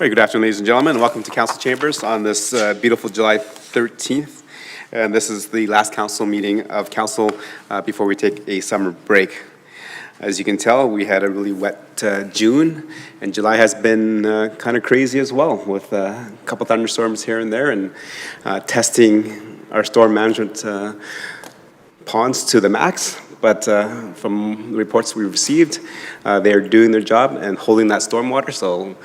Very good afternoon, ladies and gentlemen, and welcome to Council Chambers on this beautiful July 13th. And this is the last council meeting of council before we take a summer break. As you can tell, we had a really wet June, and July has been kind of crazy as well, with a couple thunderstorms here and there, and testing our storm management ponds to the max. But from the reports we received, they are doing their job and holding that stormwater, so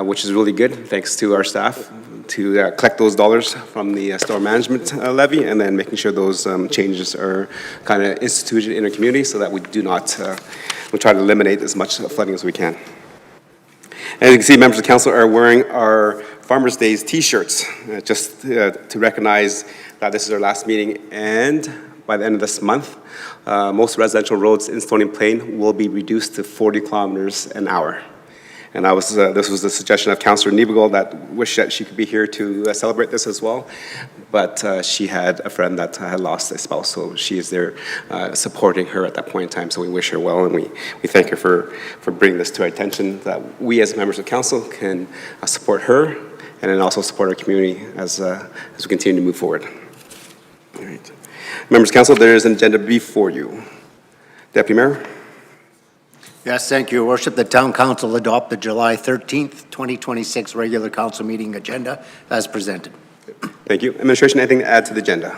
which is really good, thanks to our staff to collect those dollars from the storm management levy, and then making sure those changes are kind of instituted in our community so that we do not, we try to eliminate as much flooding as we can. As you can see, members of council are wearing our Farmers Days t-shirts, just to recognize that this is our last meeting, and by the end of this month, most residential roads in Stony Plain will be reduced to 40 kilometers an hour. And this was the suggestion of Councillor Niebegel that wished that she could be here to celebrate this as well. But she had a friend that had lost a spouse, so she is there supporting her at that point in time. So we wish her well, and we thank her for bringing this to our attention, that we as members of council can support her and then also support our community as we continue to move forward. All right. Members of council, there is an agenda before you. Deputy Mayor. Yes, thank you, Your Worship. The Town Council adopt the July 13th, 2026 regular council meeting agenda as presented. Thank you. Administration, anything to add to the agenda?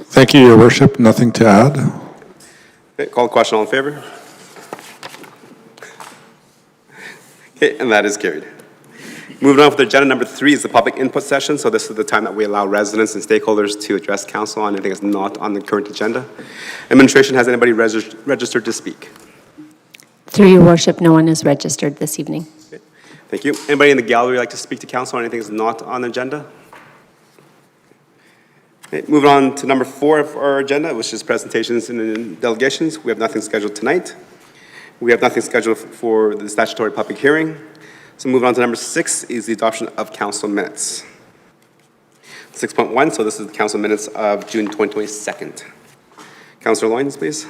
Thank you, Your Worship. Nothing to add. Okay, call the question. All in favor? Okay, and that is carried. Moving on with agenda number 3 is the public input session. So this is the time that we allow residents and stakeholders to address council on anything that's not on the current agenda. Administration, has anybody registered to speak? Through Your Worship, no one is registered this evening. Okay. Thank you. Anybody in the gallery like to speak to council on anything that's not on the agenda? Okay. Moving on to number 4 of our agenda, which is presentations and delegations. We have nothing scheduled tonight. We have nothing scheduled for the statutory public hearing. So moving on to number 6 is the adoption of council minutes. 6.1, so this is the council minutes of June 2022. Councillor Loynes, please.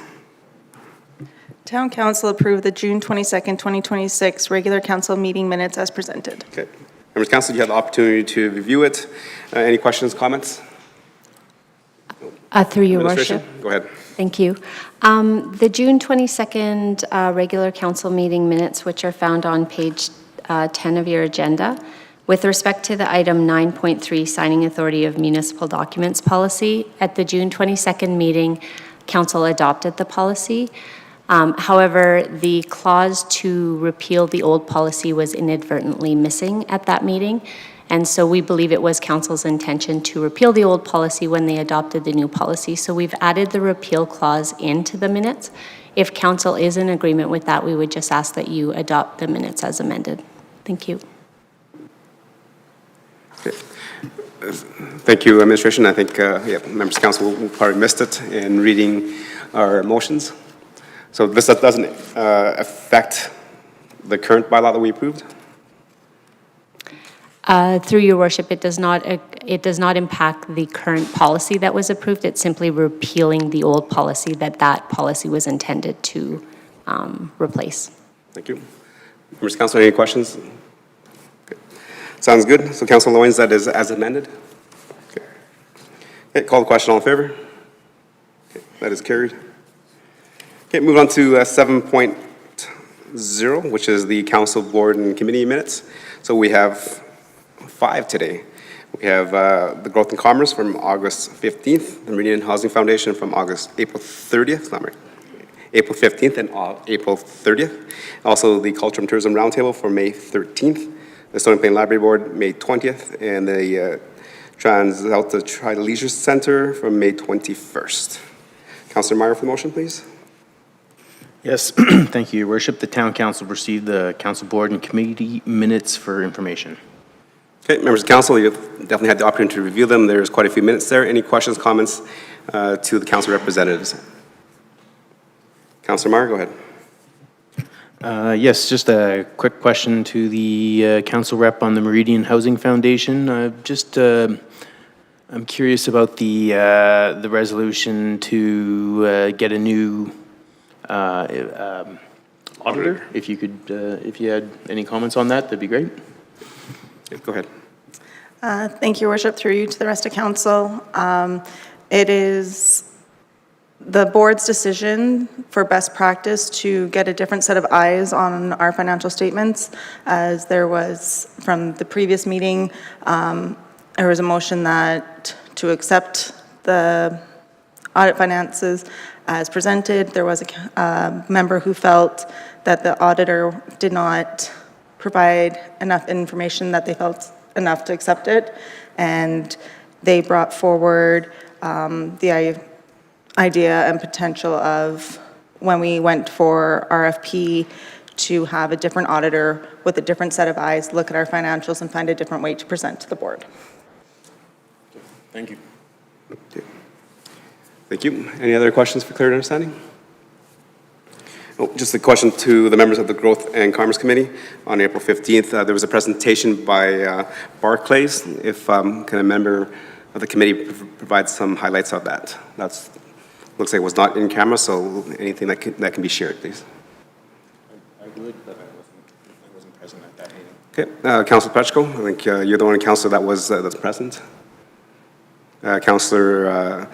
Town Council approved the June 22nd, 2026 regular council meeting minutes as presented. Okay. Members of council, you have the opportunity to review it. Any questions, comments? Through Your Worship. Go ahead. Thank you. The June 22nd regular council meeting minutes, which are found on page 10 of your agenda, with respect to the item 9.3, signing authority of municipal documents policy, at the June 22nd meeting, council adopted the policy. However, the clause to repeal the old policy was inadvertently missing at that meeting, and so we believe it was council's intention to repeal the old policy when they adopted the new policy. So we've added the repeal clause into the minutes. If council is in agreement with that, we would just ask that you adopt the minutes as amended. Thank you. Okay. Thank you, administration. I think members of council probably missed it in reading our motions. So this doesn't affect the current bylaw that we approved? Through Your Worship, it does not impact the current policy that was approved. It's simply repealing the old policy that policy was intended to replace. Thank you. Members of council, any questions? Okay. Sounds good. So Councilor Loynes, that is as amended? Okay. Okay, call the question. All in favor? Okay, that is carried. Okay, move on to 7.0, which is the council board and committee minutes. So we have 5 today. We have the Growth and Commerce from August 15th, the Meridian Housing Foundation from April 30th, April 15th and April 30th. Also the Culture and Tourism Roundtable for May 13th, the Stony Plain Library Board May 20th, and the TransAlta Tri-Leisure Center from May 21st. Councillor Meyer for the motion, please. Yes, thank you, Your Worship. The Town Council received the Council Board and Committee minutes for information. Okay, members of council, you've definitely had the opportunity to review them. There's quite a few minutes there. Any questions, comments to the council representatives? Councillor Meyer, go ahead. Yes, just a quick question to the council rep on the Meridian Housing Foundation. I'm curious about the resolution to get a new auditor. If you had any comments on that, that'd be great. Go ahead. Thank you, Your Worship, through you to the rest of council. It is the board's decision for best practice to get a different set of eyes on our financial statements, as there was, from the previous meeting, there was a motion that to accept the audit finances as presented. There was a member who felt that the auditor did not provide enough information that they felt enough to accept it, and they brought forward the idea and potential of, when we went for RFP, to have a different auditor with a different set of eyes look at our financials and find a different way to present to the board. Thank you. Thank you. Any other questions for clear understanding? Oh, just a question to the members of the Growth and Commerce Committee. On April 15th, there was a presentation by Barclays. If can a member of the committee provide some highlights of that? That's looks like it was not in camera, so anything that can be shared, please. I would, but I wasn't present at that meeting. Okay, Councilor Pechko, I think you're the only councilor that was that's present. Councilor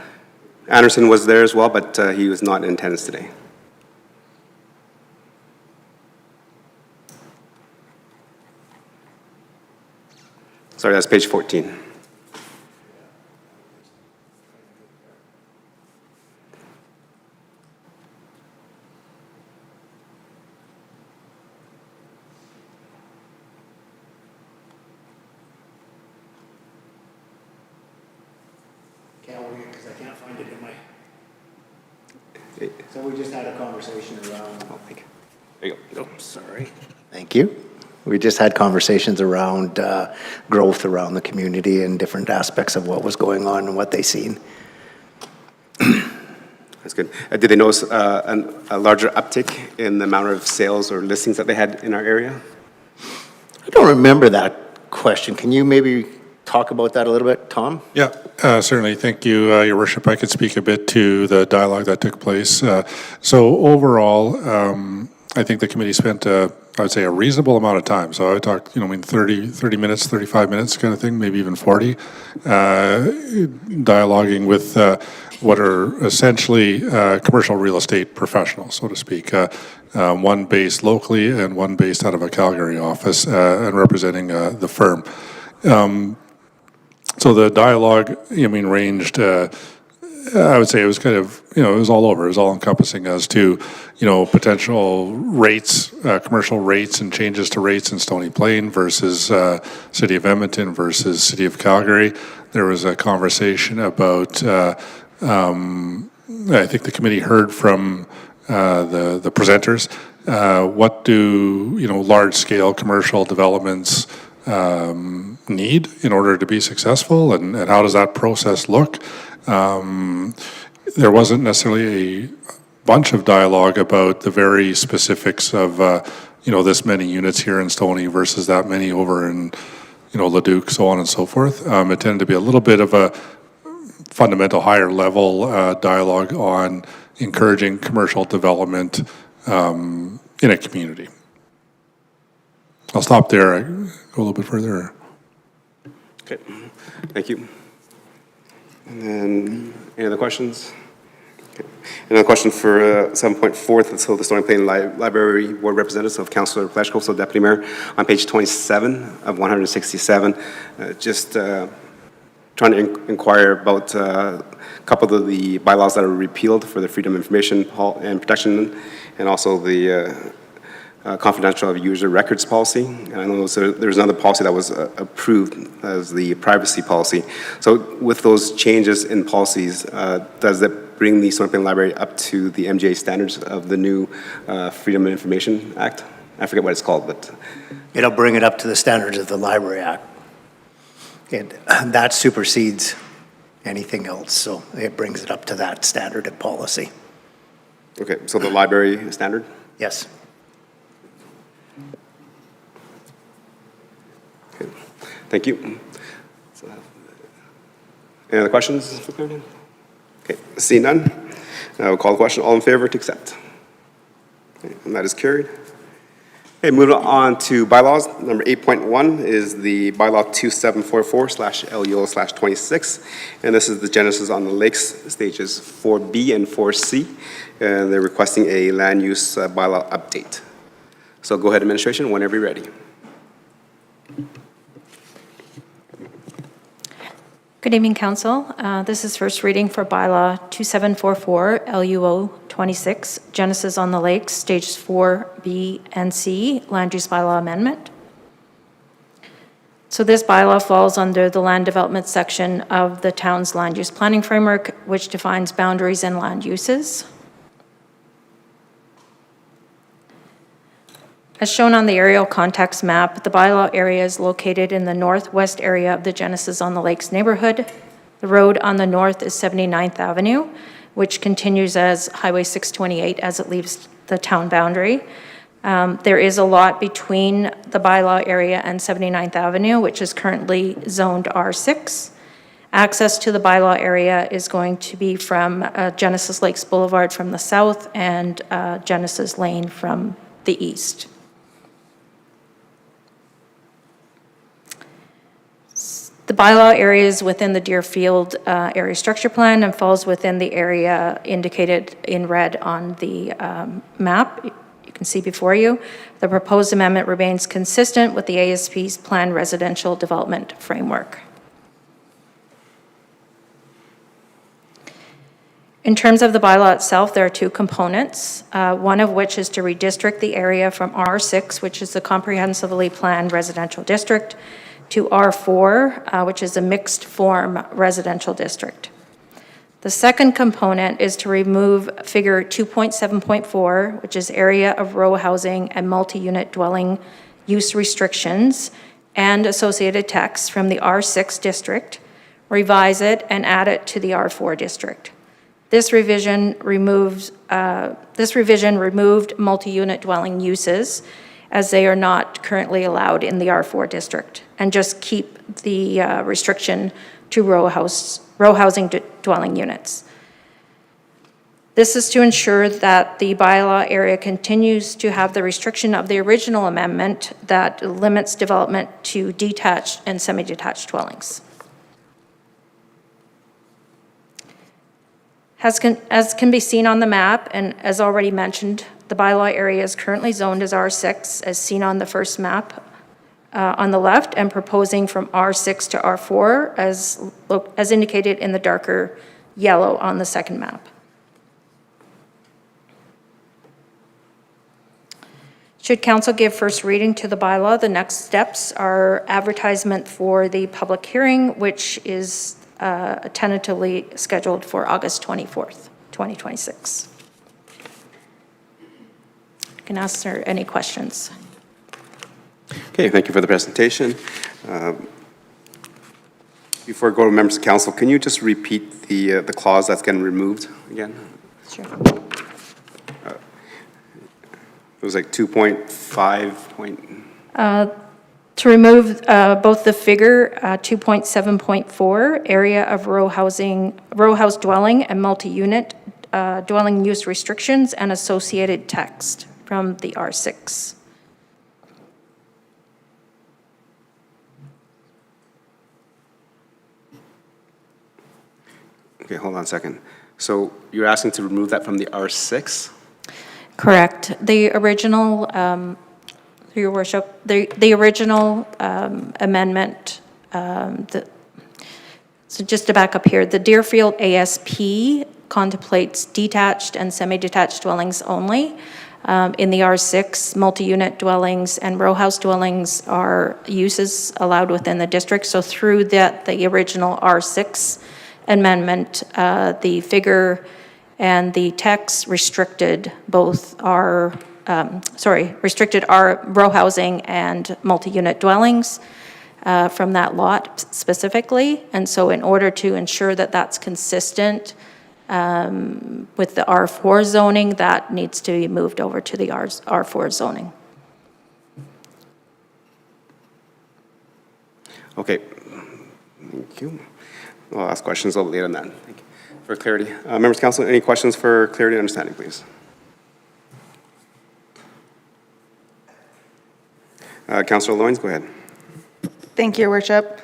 Anderson was there as well, but he was not in attendance today. Sorry, that's page 14. Can't read it because I can't find it in my... So we just had a conversation around... There you go. Sorry. Thank you. We just had conversations around growth around the community and different aspects of what was going on and what they seen. That's good. Did they notice a larger uptick in the amount of sales or listings that they had in our area? I don't remember that question. Can you maybe talk about that a little bit, Tom? Yeah, certainly. Thank you, Your Worship. I could speak a bit to the dialogue that took place. So overall, I think the committee spent, I would say, a reasonable amount of time. So I talked, 30 minutes, 35 minutes kind of thing, maybe even 40, dialoguing with what are essentially commercial real estate professionals, so to speak. One based locally and one based out of a Calgary office and representing the firm. So the dialogue, ranged, I would say it was kind of, it was all over. It was all encompassing as to, potential rates, commercial rates and changes to rates in Stony Plain versus City of Edmonton versus City of Calgary. There was a conversation about, I think the committee heard from the presenters, what do, large-scale commercial developments need in order to be successful, and how does that process look? There wasn't necessarily a bunch of dialogue about the very specifics of, this many units here in Stony versus that many over in, Leduc, so on and so forth. It tended to be a little bit of a fundamental higher level dialogue on encouraging commercial development in a community. I'll stop there. I go a little bit further. Okay, thank you. And then, any other questions? Okay. Another question for 7.4, so the Stony Plain Library Board Representative, so Councilor Pleshko, so Deputy Mayor, on page 27 of 167, just trying to inquire about a couple of the bylaws that are repealed for the Freedom of Information and Protection, and also the confidential user records policy. And I know there's another policy that was approved as the privacy policy. So with those changes in policies, does that bring the Stony Plain Library up to the MGA standards of the new Freedom of Information Act? I forget what it's called, but... It'll bring it up to the standards of the Library Act. That supersedes anything else, so it brings it up to that standard and policy. Okay, so the library standard? Yes. Okay, thank you. Any other questions for Clarion? Okay, seeing none, we'll call the question. All in favor to accept? Okay, and that is carried. Okay, moving on to bylaws. Number 8.1 is the bylaw 2744/LUO/26. And this is the Genesis on the Lakes stages 4B and 4C. And they're requesting a land use bylaw update. So go ahead, administration, whenever you're ready. Good evening, Council. This is first reading for bylaw 2744 LUO 26, Genesis on the Lakes, stages 4B and C, land use bylaw amendment. So this bylaw falls under the land development section of the town's land use planning framework, which defines boundaries and land uses. As shown on the aerial context map, the bylaw area is located in the northwest area of the Genesis on the Lakes neighborhood. The road on the north is 79th Avenue, which continues as Highway 628 as it leaves the town boundary. There is a lot between the bylaw area and 79th Avenue, which is currently zoned R6. Access to the bylaw area is going to be from Genesis Lakes Boulevard from the south and Genesis Lane from the east. The bylaw area is within the Deerfield area structure plan and falls within the area indicated in red on the map you can see before you. The proposed amendment remains consistent with the ASP's planned residential development framework. In terms of the bylaw itself, there are two components, one of which is to redistrict the area from R6, which is the comprehensively planned residential district, to R4, which is a mixed form residential district. The second component is to remove figure 2.7.4, which is area of row housing and multi-unit dwelling use restrictions and associated text from the R6 district, revise it and add it to the R4 district. This revision removed multi-unit dwelling uses as they are not currently allowed in the R4 district, and just keep the restriction to row housing dwelling units. This is to ensure that the bylaw area continues to have the restriction of the original amendment that limits development to detached and semi-detached dwellings. As can be seen on the map, and as already mentioned, the bylaw area is currently zoned as R6, as seen on the first map on the left, and proposing from R6 to R4, as indicated in the darker yellow on the second map. Should council give first reading to the bylaw, the next steps are advertisement for the public hearing, which is tentatively scheduled for August 24th, 2026. You can ask there any questions. Okay, thank you for the presentation. Before I go to members of council, can you just repeat the clause that's getting removed again? Sure. It was like 2.5. To remove both the figure 2.7.4, area of row house dwelling and multi-unit dwelling use restrictions and associated text from the R6. Okay, hold on a second. So you're asking to remove that from the R6? Correct. The original, through your worship, the original amendment, so just to back up here, the Deerfield ASP contemplates detached and semi-detached dwellings only. In the R6, multi-unit dwellings and row house dwellings are uses allowed within the district. So through that, the original R6 amendment, the figure and the text restricted both our, restricted our row housing and multi-unit dwellings from that lot specifically. And so in order to ensure that that's consistent with the R4 zoning, that needs to be moved over to the R4 zoning. Okay, thank you. I'll ask questions a little later on that. Thank you for clarity. Members of council, any questions for clarity and understanding, please? Councilor Loynes, go ahead. Thank you, Your Worship.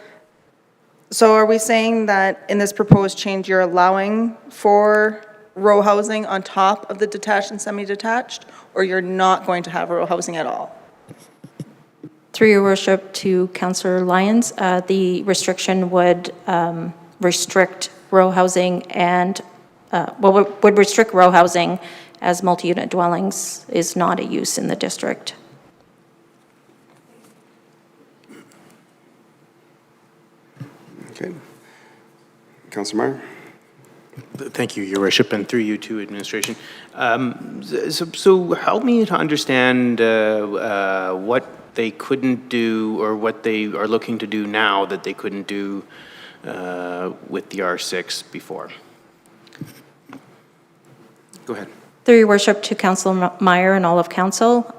So are we saying that in this proposed change, you're allowing for row housing on top of the detached and semi-detached, or you're not going to have row housing at all? Through your worship to Councillor Lyons, the restriction would restrict row housing and, would restrict row housing as multi-unit dwellings is not a use in the district. Okay. Councilor Meyer? Thank you, Your Worship, and through you to administration. So help me to understand what they couldn't do or what they are looking to do now that they couldn't do with the R6 before. Go ahead. Through your worship to Councillor Meyer and all of council,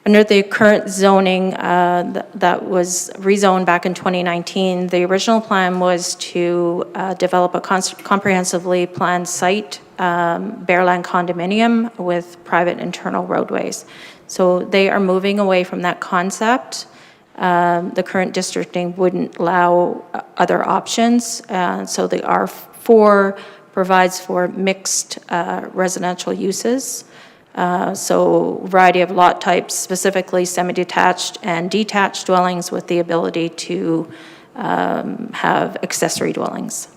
under the current zoning that was rezoned back in 2019, the original plan was to develop a comprehensively planned site, Bearland condominium with private internal roadways. So they are moving away from that concept. The current districting wouldn't allow other options. So the R4 provides for mixed residential uses. So variety of lot types, specifically semi-detached and detached dwellings with the ability to have accessory dwellings.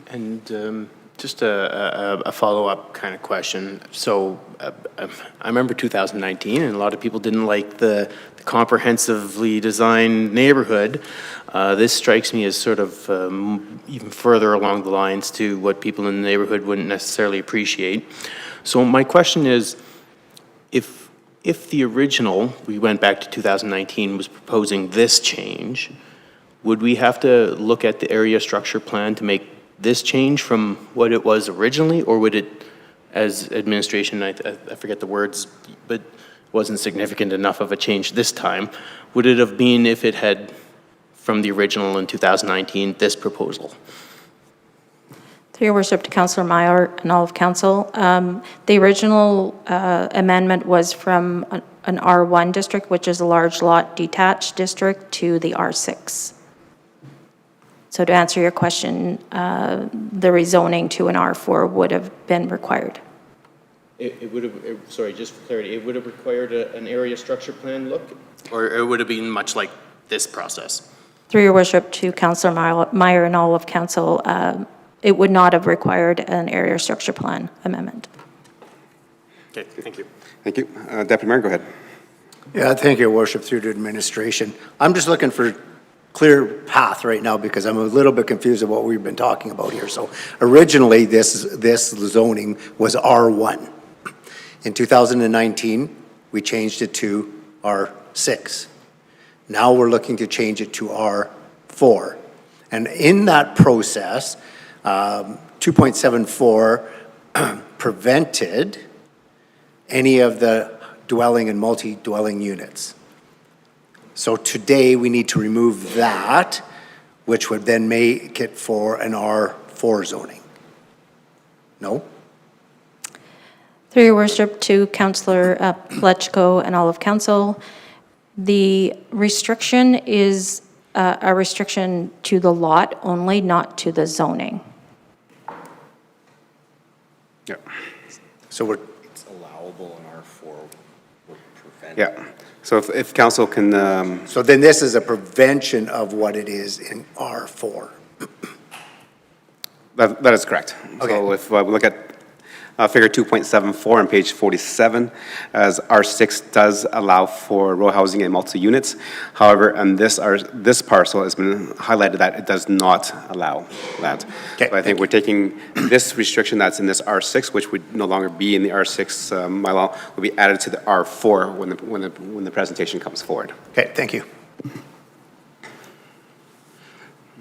And just a follow-up kind of question. So I remember 2019, and a lot of people didn't like the comprehensively designed neighborhood. This strikes me as sort of even further along the lines to what people in the neighborhood wouldn't necessarily appreciate. So my question is, if the original, we went back to 2019, was proposing this change, would we have to look at the area structure plan to make this change from what it was originally, or would it, as administration, I forget the words, but wasn't significant enough of a change this time, would it have been if it had, from the original in 2019, this proposal? Through your worship to Councillor Meyer and all of council, the original amendment was from an R1 district, which is a large lot detached district, to the R6. So to answer your question, the rezoning to an R4 would have been required. It would have, sorry, just for clarity, it would have required an area structure plan look? Or it would have been much like this process? Through your worship to Councillor Meyer and all of council, it would not have required an area structure plan amendment. Okay, thank you. Thank you. Deputy Mayor, go ahead. Yeah, thank you, Your Worship, through to administration. I'm just looking for clear path right now because I'm a little bit confused of what we've been talking about here. So originally, this zoning was R1. In 2019, we changed it to R6. Now we're looking to change it to R4. And in that process, 2.74 prevented any of the dwelling and multi-dwelling units. So today, we need to remove that, which would then make it for an R4 zoning. No? Through your worship to Councillor Plechko and all of council, the restriction is a restriction to the lot only, not to the zoning. Yeah. So we're, It's allowable in R4 would prevent. Yeah. So if council can, so then this is a prevention of what it is in R4. that is correct. Okay. So if we look at figure 2.74 on page 47, as R6 does allow for row housing and multi-units. However, on this parcel has been highlighted that it does not allow that. Okay, So I think we're taking this restriction that's in this R6, which would no longer be in the R6 bylaw, will be added to the R4 when the presentation comes forward. Okay, thank you.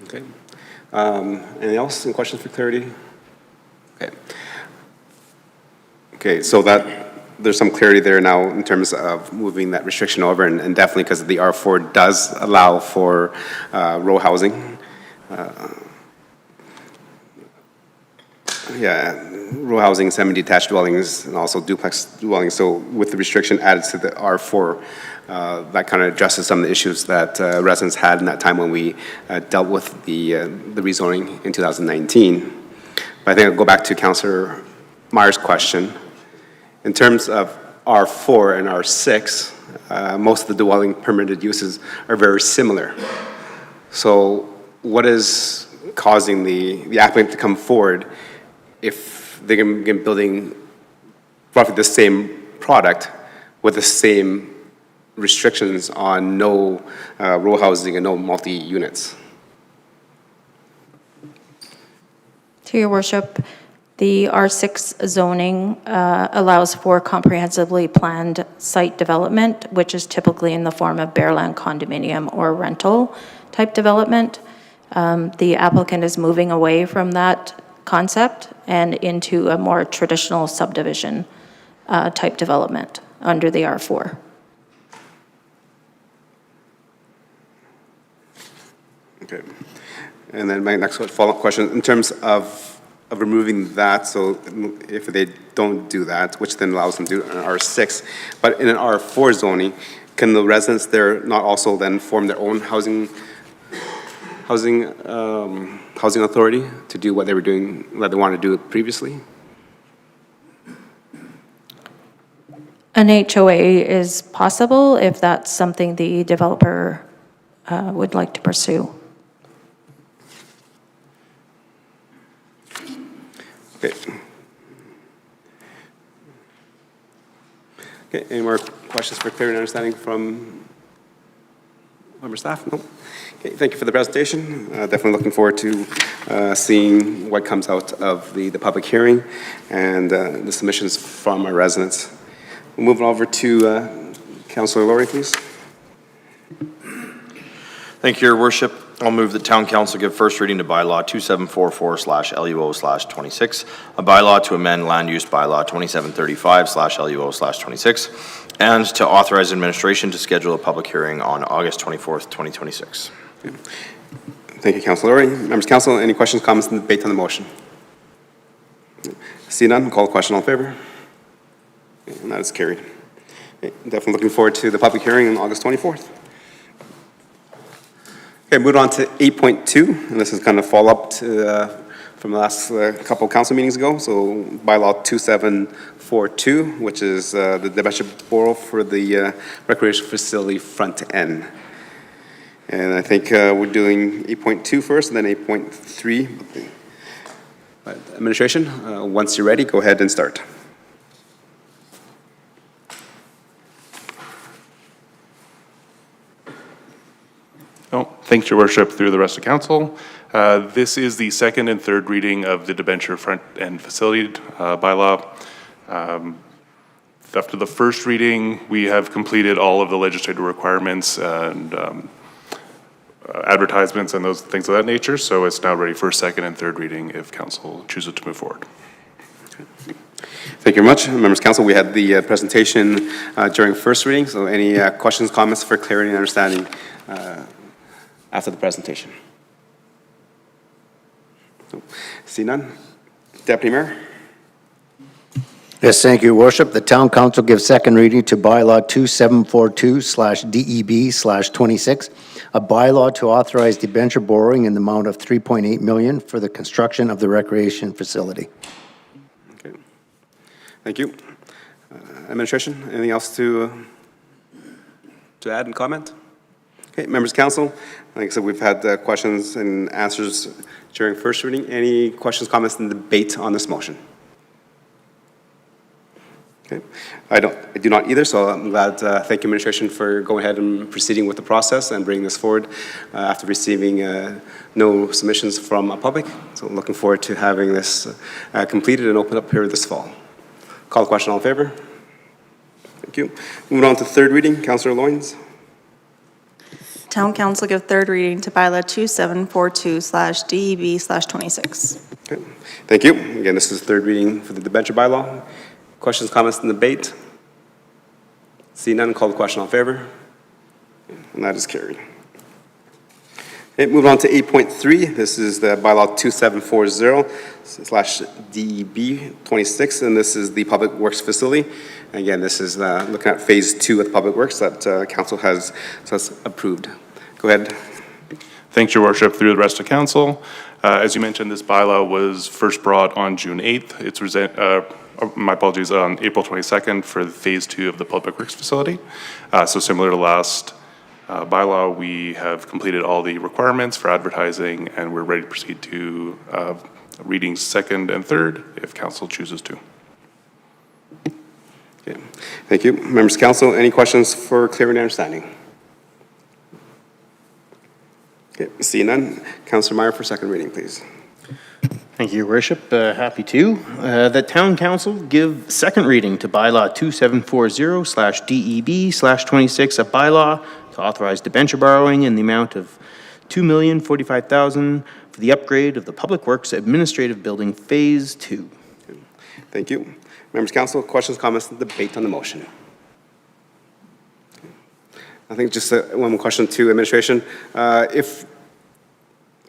Okay. Anything else? Any questions for clarity? Okay. Okay, so that, there's some clarity there now in terms of moving that restriction over, and definitely because the R4 does allow for row housing. Yeah, row housing, semi-detached dwellings, and also duplex dwellings. So with the restriction added to the R4, that kind of addresses some of the issues that residents had in that time when we dealt with the rezoning in 2019. But I think I'll go back to Councillor Meyer's question. In terms of R4 and R6, most of the dwelling permitted uses are very similar. So what is causing the applicant to come forward if they're going to be building roughly the same product with the same restrictions on no row housing and no multi-units? To your worship, the R6 zoning allows for comprehensively planned site development, which is typically in the form of bare land condominium or rental type development. The applicant is moving away from that concept and into a more traditional subdivision type development under the R4. Okay. And then my next follow-up question, in terms of removing that, so if they don't do that, which then allows them to do it in R6, but in an R4 zoning, can the residents there not also then form their own housing authority to do what they were doing, what they wanted to do previously? An HOA is possible if that's something the developer would like to pursue. Okay. Okay, any more questions for clarity and understanding from member staff? No? Okay, thank you for the presentation. Definitely looking forward to seeing what comes out of the public hearing and the submissions from our residents. We'll move over to Councillor Laurie, please. Thank you, Your Worship. I'll move that Town Council give first reading to bylaw 2744/LUO/26, a bylaw to amend land use bylaw 2735/LUO/26, and to authorize administration to schedule a public hearing on August 24th, 2026. Thank you, Councillor Laurie. Members of Council, any questions, comments, and debate on the motion? See none, call the question, all in favor? Okay, and that is carried. Okay, definitely looking forward to the public hearing on August 24th. Okay, moving on to 8.2, and this is kind of follow-up to, from the last couple of council meetings ago. So bylaw 2742, which is the debenture borrow for the recreation facility front end. And I think we're doing 8.2 first, and then 8.3. Administration, once you're ready, go ahead and start. Oh, thanks, Your Worship, through the rest of council. This is the second and third reading of the debenture front end facility bylaw. After the first reading, we have completed all of the legislative requirements and advertisements and those things of that nature. So it's now ready for second and third reading if council chooses to move forward. Thank you very much. Members of Council, we had the presentation during first reading. So any questions, comments for clarity and understanding after the presentation? So, see none. Deputy Mayor? Yes, thank you, Worship. The Town Council gives second reading to bylaw 2742/DEB/26, a bylaw to authorize debenture borrowing in the amount of $3.8 million for the construction of the recreation facility. Okay. Thank you. Administration, anything else to add and comment? Okay, members of council, like I said, we've had questions and answers during first reading. Any questions, comments, and debate on this motion? Okay, I do not either, so I'm glad, thank you administration for going ahead and proceeding with the process and bringing this forward after receiving no submissions from public. So looking forward to having this completed and opened up here this fall. Call the question, all in favor? Thank you. Moving on to third reading, Councillor Loynes. Town Council give third reading to bylaw 2742/DEB/26. Okay, thank you. Again, this is third reading for the debenture bylaw. Questions, comments, and debate? See none, call the question, all in favor? And that is carried. Okay, moving on to 8.3, this is the bylaw 2740/DEB 26, and this is the Public Works Facility. Again, this is looking at Phase 2 of the Public Works that council has approved. Go ahead. Thanks, Your Worship, through the rest of council. As you mentioned, this bylaw was first brought on June 8th. It's my apologies, on April 22nd for Phase 2 of the Public Works Facility. So similar to last bylaw, we have completed all the requirements for advertising, and we're ready to proceed to readings second and third if council chooses to. Okay. Thank you. Members of council, any questions for clarity and understanding? Okay, seeing none. Councillor Meyer for second reading, please. Thank you, Your Worship. Happy to. The Town Council give second reading to bylaw 2740/DEB/26, a bylaw to authorize debenture borrowing in the amount of $2,045,000 for the upgrade of the Public Works Administrative Building Phase 2. Thank you. Members of council, questions, comments, and debate on the motion? I think just one more question to administration. If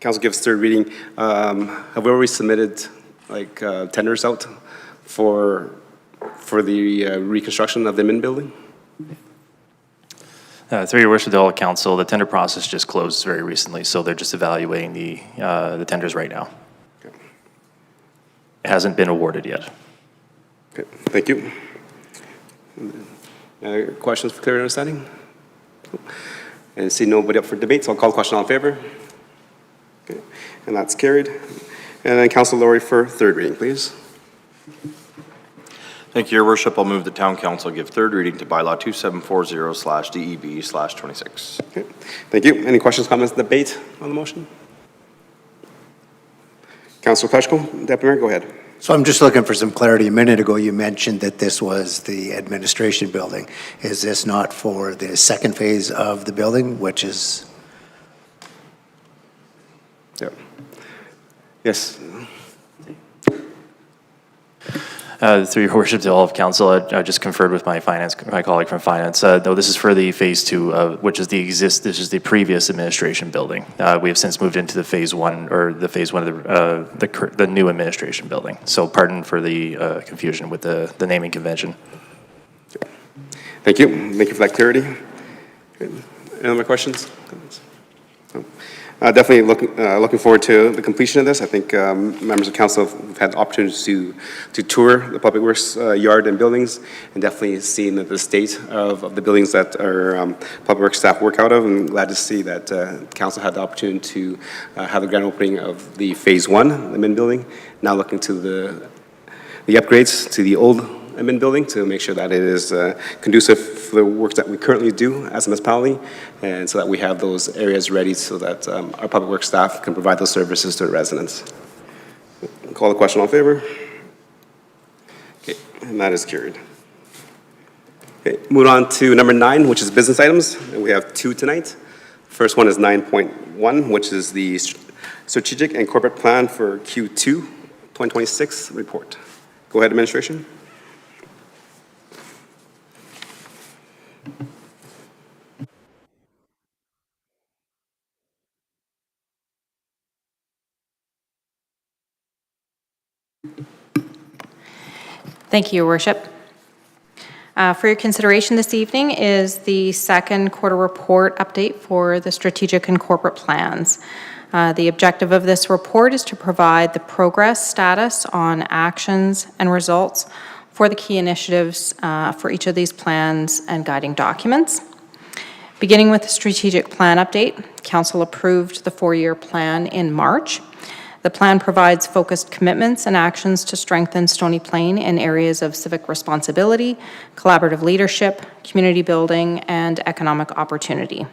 council gives third reading, have we already submitted tenders out for the reconstruction of the admin building? Through your worship, to all council, the tender process just closed very recently, so they're just evaluating the tenders right now. Okay. It hasn't been awarded yet. Okay, thank you. Questions for clear understanding? And see nobody up for debate, so I'll call the question. All in favor? Okay, and that's carried. And then Councilor Laurie for third reading, please. Thank you, Your Worship. I'll move the Town Council give third reading to bylaw 2740/DEB/26. Okay, thank you. Any questions, comments, debate on the motion? Councilor Peshko, Deputy Mayor, go ahead. So I'm just looking for some clarity. A minute ago, you mentioned that this was the administration building. Is this not for the second phase of the building, which is? Yeah. Yes. Through your worship, to all of council, I just conferred with my colleague from finance. No, this is for the phase 2, which is this is the previous administration building. We have since moved into the phase 1, or the phase 1 of the new administration building. So pardon for the confusion with the naming convention. Thank you. Thank you for that clarity. Good. Any other questions? No. Definitely looking forward to the completion of this. I think members of council have had opportunities to tour the Public Works yard and buildings, and definitely seeing the state of the buildings that our Public Works staff work out of. And glad to see that council had the opportunity to have the grand opening of the Phase 1, the admin building. Now looking to the upgrades to the old admin building to make sure that it is conducive for the work that we currently do as a municipality, and so that we have those areas ready so that our Public Works staff can provide those services to the residents. Call the question. All in favor? Okay, and that is carried. Okay, move on to number 9, which is business items, and we have 2 tonight. First one is 9.1, which is the strategic and corporate plan for Q2 2026 report. Go ahead, administration. Thank you, Your Worship. For your consideration this evening is the second quarter report update for the strategic and corporate plans. The objective of this report is to provide the progress status on actions and results for the key initiatives for each of these plans and guiding documents. Beginning with the strategic plan update, Council approved the 4-year plan in March. The plan provides focused commitments and actions to strengthen Stony Plain in areas of civic responsibility, collaborative leadership, community building, and economic opportunity.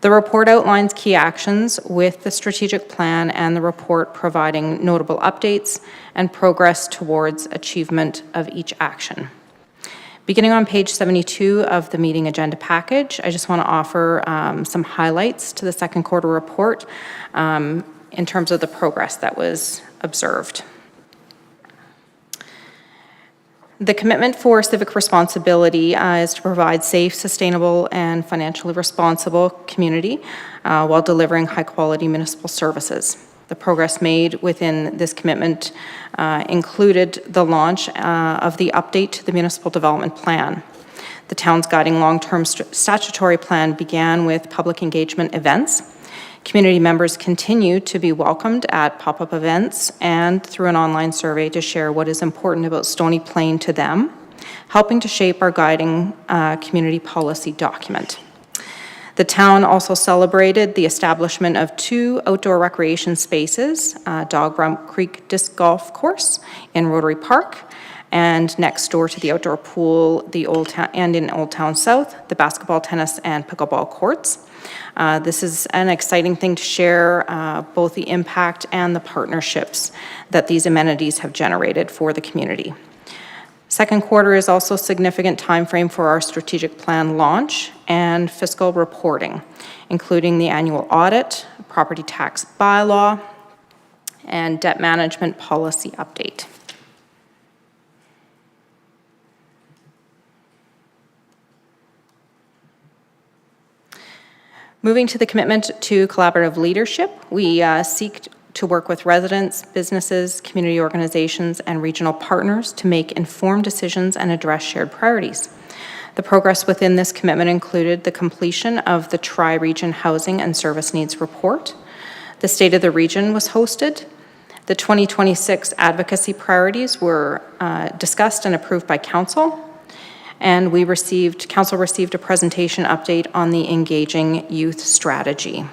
The report outlines key actions with the strategic plan and the report providing notable updates and progress towards achievement of each action. Beginning on page 72 of the meeting agenda package, I just want to offer some highlights to the second quarter report in terms of the progress that was observed. The commitment for civic responsibility is to provide safe, sustainable, and financially responsible community while delivering high-quality municipal services. The progress made within this commitment included the launch of the update to the Municipal Development Plan. The town's guiding long-term statutory plan began with public engagement events. Community members continue to be welcomed at pop-up events and through an online survey to share what is important about Stony Plain to them, helping to shape our guiding community policy document. The town also celebrated the establishment of 2 outdoor recreation spaces, Dog Run Creek Disc Golf Course in Rotary Park, and next door to the outdoor pool, the Old Town, and in Old Town South, the basketball, tennis, and pickleball courts. This is an exciting thing to share, both the impact and the partnerships that these amenities have generated for the community. Second quarter is also a significant timeframe for our strategic plan launch and fiscal reporting, including the annual audit, property tax bylaw, and debt management policy update. Moving to the commitment to collaborative leadership, we seek to work with residents, businesses, community organizations, and regional partners to make informed decisions and address shared priorities. The progress within this commitment included the completion of the Tri-Region Housing and Service Needs Report. The State of the Region was hosted. The 2026 advocacy priorities were discussed and approved by Council. And Council received a presentation update on the Engaging Youth Strategy.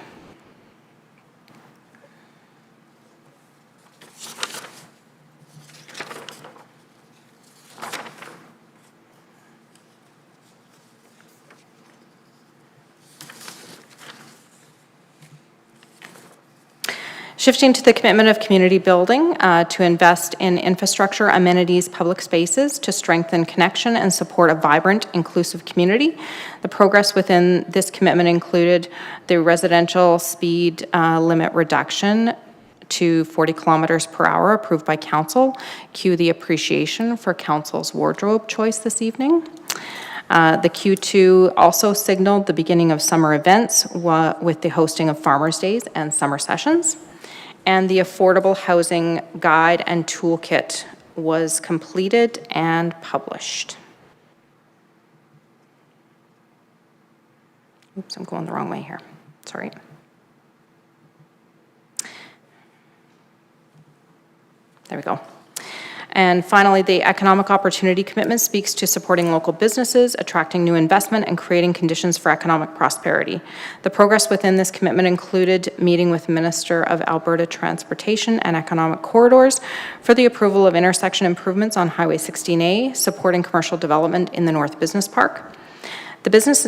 Shifting to the commitment of community building to invest in infrastructure, amenities, public spaces to strengthen connection and support a vibrant, inclusive community. The progress within this commitment included the residential speed limit reduction to 40 kilometers per hour approved by Council. Cue the appreciation for Council's wardrobe choice this evening. The Q2 also signaled the beginning of summer events with the hosting of Farmers' Days and summer sessions. And the Affordable Housing Guide and Toolkit was completed and published. Oops, I'm going the wrong way here. Sorry. There we go. And finally, the economic opportunity commitment speaks to supporting local businesses, attracting new investment, and creating conditions for economic prosperity. The progress within this commitment included meeting with Minister of Alberta Transportation and Economic Corridors for the approval of intersection improvements on Highway 16A, supporting commercial development in the North Business Park. The Business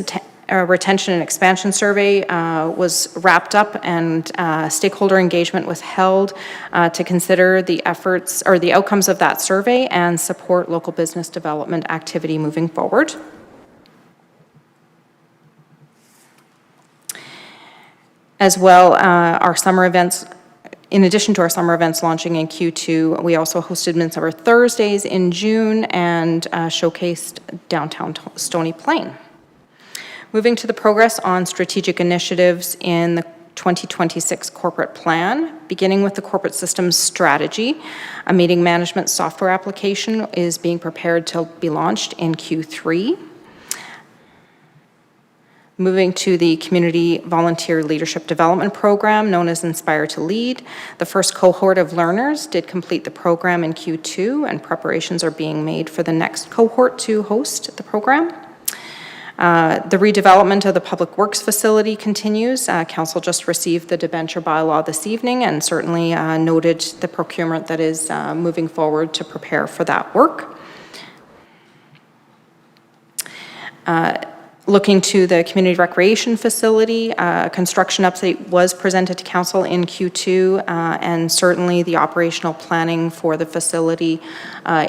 Retention and Expansion Survey was wrapped up, and stakeholder engagement was held to consider the efforts or the outcomes of that survey and support local business development activity moving forward. As well, our summer events, in addition to our summer events launching in Q2, we also hosted Midsummer Thursdays in June and showcased downtown Stony Plain. Moving to the progress on strategic initiatives in the 2026 corporate plan, beginning with the corporate systems strategy. A meeting management software application is being prepared to be launched in Q3. Moving to the Community Volunteer Leadership Development Program, known as Inspire to Lead. The first cohort of learners did complete the program in Q2, and preparations are being made for the next cohort to host the program. The redevelopment of the Public Works facility continues. Council just received the debenture bylaw this evening and certainly noted the procurement that is moving forward to prepare for that work. Looking to the community recreation facility, construction update was presented to Council in Q2, and certainly the operational planning for the facility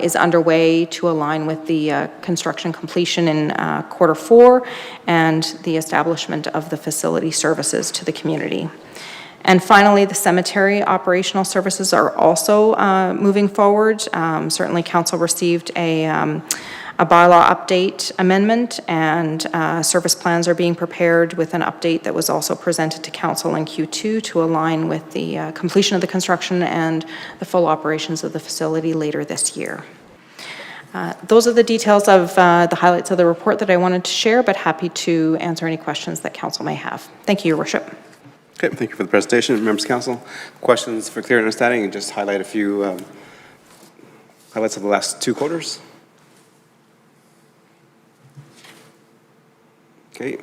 is underway to align with the construction completion in Q4 and the establishment of the facility services to the community. And finally, the cemetery operational services are also moving forward. Certainly, council received a bylaw update amendment, and service plans are being prepared with an update that was also presented to council in Q2 to align with the completion of the construction and the full operations of the facility later this year. Those are the details of the highlights of the report that I wanted to share, but happy to answer any questions that council may have. Thank you, Your Worship. Okay, thank you for the presentation. Members of council, questions for clear understanding, and just highlight a few highlights of the last 2 quarters. Okay,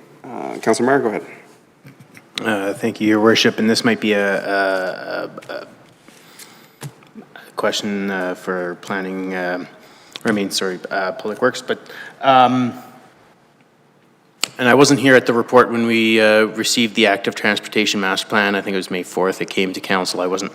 Councilor Meyer, go ahead. Thank you, Your Worship, and this might be a question for planning, Public Works, but, and I wasn't here at the report when we received the active transportation master plan. I think it was May 4th it came to council. I wasn't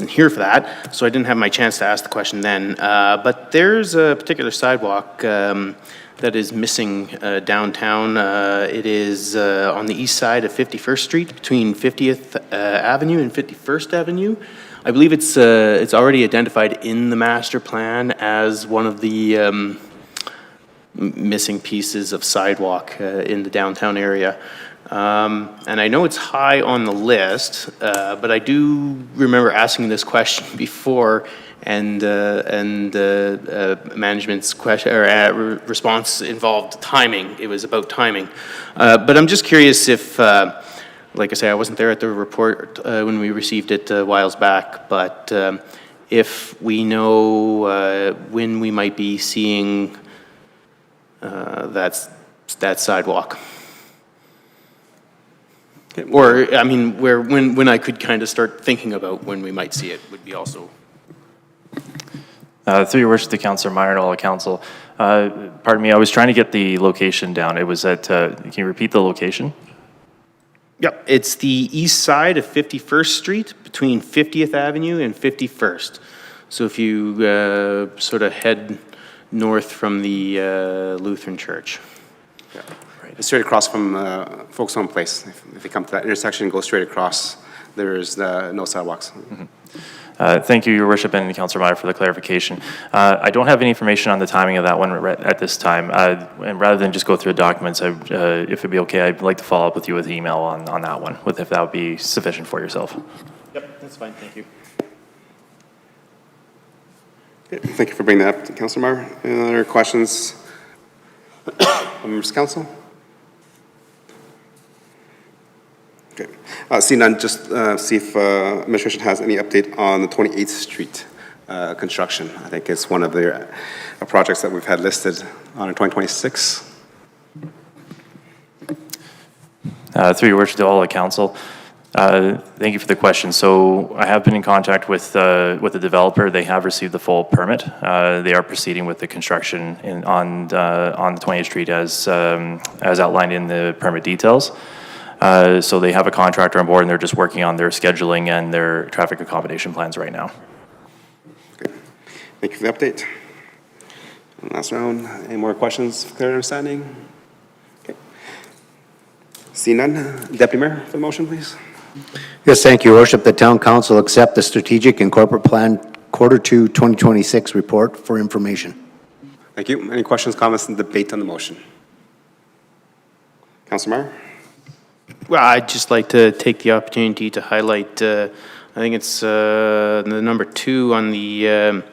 here for that, so I didn't have my chance to ask the question then. But there's a particular sidewalk that is missing downtown. It is on the east side of 51st Street between 50th Avenue and 51st Avenue. I believe it's already identified in the master plan as one of the missing pieces of sidewalk in the downtown area. And I know it's high on the list, but I do remember asking this question before, and management's question or response involved timing. It was about timing. But I'm just curious if, like I say, I wasn't there at the report when we received it a whiles back, but if we know when we might be seeing that sidewalk. Or, I mean, when I could kind of start thinking about when we might see it would be also. Through your worship to Councillor Meyer and all the council. Pardon me, I was trying to get the location down. It was at, can you repeat the location? Yep, it's the east side of 51st Street between 50th Avenue and 51st. So if you sort of head north from the Lutheran Church. Yeah. Right. It's straight across from Folks Home Place. If they come to that intersection, go straight across. There is no sidewalks. Mm-hmm. Thank you, Your Worship, and Councillor Meyer for the clarification. I don't have any information on the timing of that one at this time. And rather than just go through the documents, if it'd be okay, I'd like to follow up with you with email on that one, if that would be sufficient for yourself. Yep, that's fine, thank you. Okay, thank you for bringing that up, Councillor Meyer. Any other questions from members of council? Okay. See none, just see if administration has any update on the 28th Street construction. I think it's one of the projects that we've had listed on 2026. Through your worship to all the council, thank you for the question. So I have been in contact with the developer. They have received the full permit. They are proceeding with the construction on the 28th Street as outlined in the permit details. So they have a contractor on board, and they're just working on their scheduling and their traffic accommodation plans right now. Okay. Thank you for the update. And last round, any more questions for clear understanding? Okay. See none, Deputy Mayor for the motion, please. Yes, thank you, Your Worship. The Town Council accept the Strategic and Corporate Plan Quarter 2 2026 report for information. Thank you. Any questions, comments, and debate on the motion? Councilor Meyer? Well, I'd just like to take the opportunity to highlight, I think it's the number 2 on the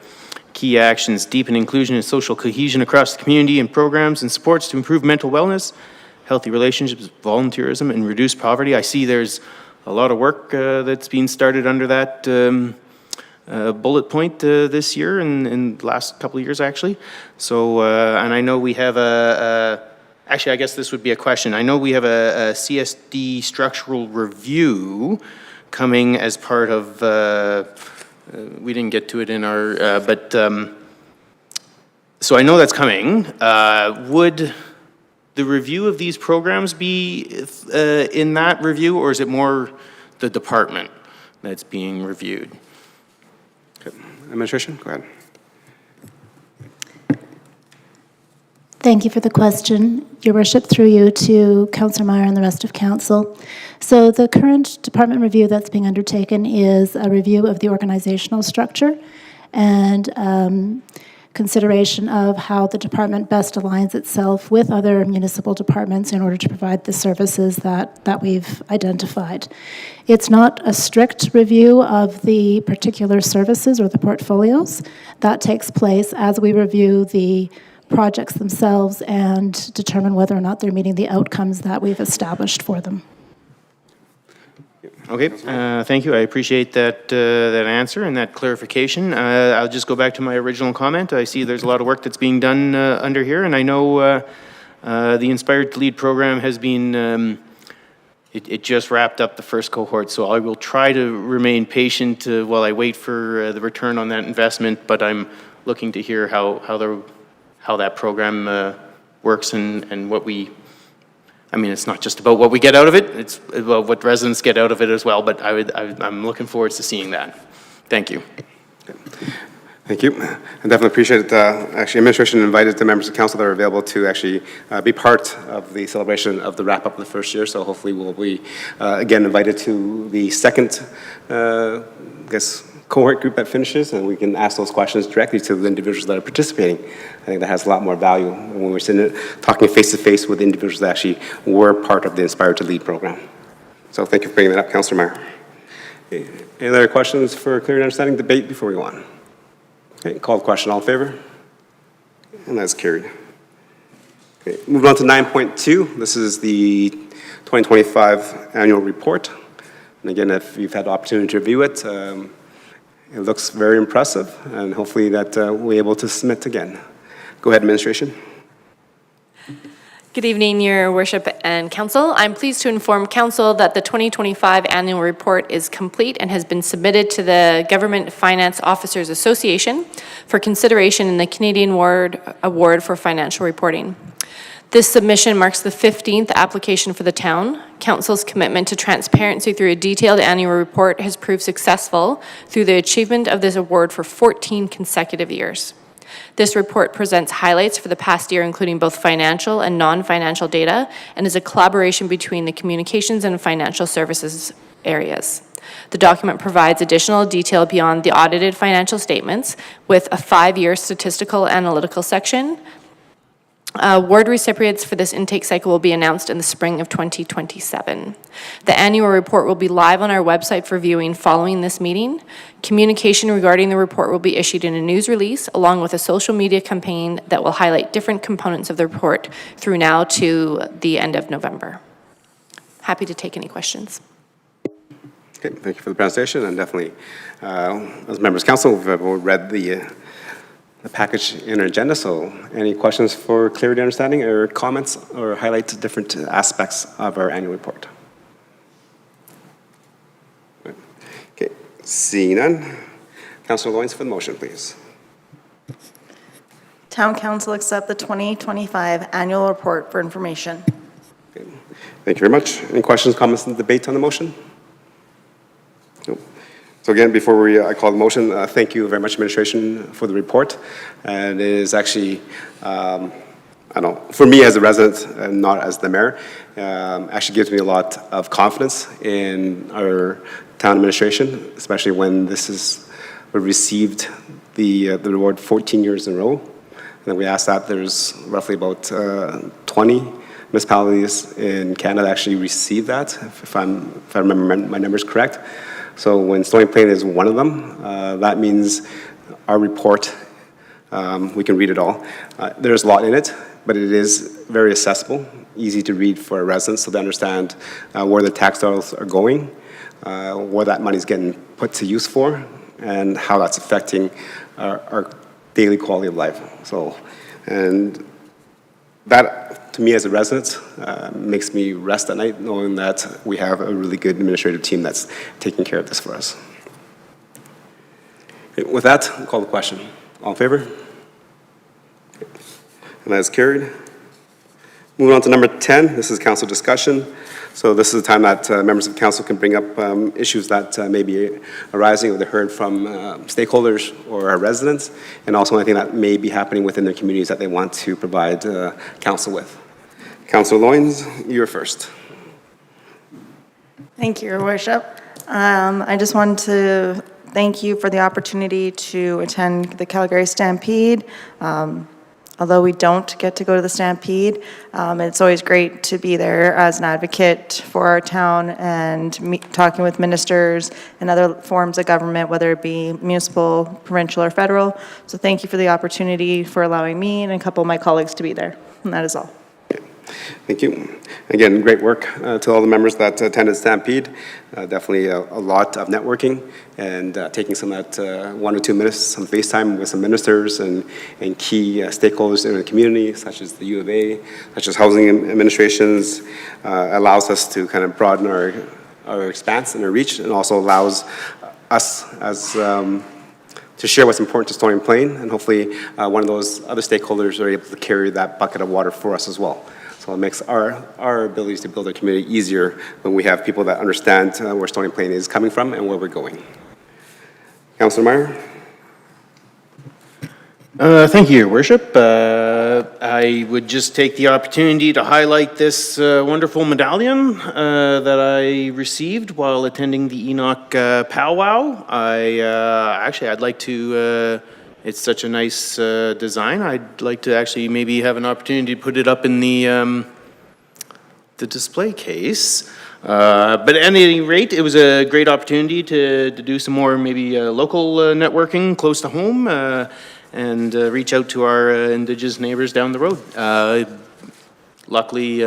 key actions, deepen inclusion and social cohesion across the community and programs and supports to improve mental wellness, healthy relationships, volunteerism, and reduce poverty. I see there's a lot of work that's being started under that bullet point this year and the last couple of years, actually. So, and I know we have actually, I guess this would be a question. I know we have a CSD structural review coming as part of, we didn't get to it in our, so I know that's coming. Would the review of these programs be in that review, or is it more the department that's being reviewed? Okay. Administration, go ahead. Thank you for the question. Your Worship, through you to Councillor Meyer and the rest of Council. So the current department review that's being undertaken is a review of the organizational structure and consideration of how the department best aligns itself with other municipal departments in order to provide the services that we've identified. It's not a strict review of the particular services or the portfolios. That takes place as we review the projects themselves and determine whether or not they're meeting the outcomes that we've established for them. Okay, thank you. I appreciate that answer and that clarification. I'll just go back to my original comment. I see there's a lot of work that's being done under here, and I know the Inspired to Lead program has been, it just wrapped up the first cohort, so I will try to remain patient while I wait for the return on that investment, but I'm looking to hear how that program works and what we, I mean, it's not just about what we get out of it, it's about what residents get out of it as well, but I'm looking forward to seeing that. Thank you. Thank you. I definitely appreciate it. Actually, administration invited the members of council that are available to actually be part of the celebration of the wrap-up of the first year, so hopefully we'll be again invited to the second, I guess, cohort group that finishes, and we can ask those questions directly to the individuals that are participating. I think that has a lot more value when we're sitting talking face-to-face with individuals that actually were part of the Inspired to Lead program. So thank you for bringing that up, Councillor Meyer. Okay. Any other questions for clear and understanding debate before we go on? Okay, call the question. All in favor? And that's carried. Okay, moving on to 9.2. This is the 2025 annual report. And again, if you've had the opportunity to review it, it looks very impressive, and hopefully that we're able to submit again. Go ahead, administration. Good evening, Your Worship and Council. I'm pleased to inform Council that the 2025 annual report is complete and has been submitted to the Government Finance Officers Association for consideration in the Canadian Award for Financial Reporting. This submission marks the 15th application for the town. Council's commitment to transparency through a detailed annual report has proved successful through the achievement of this award for 14 consecutive years. This report presents highlights for the past year, including both financial and non-financial data, and is a collaboration between the communications and financial services areas. The document provides additional detail beyond the audited financial statements with a 5-year statistical analytical section. Award recipients for this intake cycle will be announced in the spring of 2027. The annual report will be live on our website for viewing following this meeting. Communication regarding the report will be issued in a news release along with a social media campaign that will highlight different components of the report through now to the end of November. Happy to take any questions. Okay, thank you for the presentation, and definitely, as members of council, we've read the package in our agenda, so any questions for clarity, understanding, or comments, or highlight different aspects of our annual report? Okay, seeing none. Councillor Loynes for the motion, please. Town Council accept the 2025 annual report for information. Okay. Thank you very much. Any questions, comments, and debate on the motion? Nope. So again, before I call the motion, thank you very much, administration, for the report. And it is actually, I don't know, for me as a resident and not as the mayor, actually gives me a lot of confidence in our town administration, especially when this is received the award 14 years in a row. And we asked that there's roughly about 20 municipalities in Canada actually received that, if I remember my numbers correct. So when Stony Plain is one of them, that means our report, we can read it all. There's a lot in it, but it is very accessible, easy to read for residents so they understand where the tax dollars are going, where that money is getting put to use for, and how that's affecting our daily quality of life. So, and that, to me as a resident, makes me rest at night knowing that we have a really good administrative team that's taking care of this for us. Okay, with that, I'll call the question. All in favor? Okay. And that is carried. Moving on to number 10, this is council discussion. So this is the time that members of council can bring up issues that may be arising or they heard from stakeholders or our residents, and also anything that may be happening within their communities that they want to provide council with. Councilor Loynes, you're first. Thank you, Your Worship. I just wanted to thank you for the opportunity to attend the Calgary Stampede. Although we don't get to go to the Stampede, it's always great to be there as an advocate for our town and talking with ministers and other forms of government, whether it be municipal, provincial, or federal. So thank you for the opportunity for allowing me and a couple of my colleagues to be there. And that is all. Thank you. Again, great work to all the members that attended Stampede. Definitely a lot of networking and taking some of that 1 or 2 minutes, some FaceTime with some ministers and key stakeholders in the community, such as the U of A, such as housing administrations, allows us to kind of broaden our expanse and our reach, and also allows us as to share what's important to Stony Plain, and hopefully one of those other stakeholders are able to carry that bucket of water for us as well. So it makes our abilities to build our community easier when we have people that understand where Stony Plain is coming from and where we're going. Councilor Meyer? Thank you, Your Worship. I would just take the opportunity to highlight this wonderful medallion that I received while attending the Enoch powwow. I'd like to, it's such a nice design. I'd like to actually maybe have an opportunity to put it up in the display case. But at any rate, it was a great opportunity to do some more maybe local networking close to home and reach out to our Indigenous neighbors down the road. Luckily,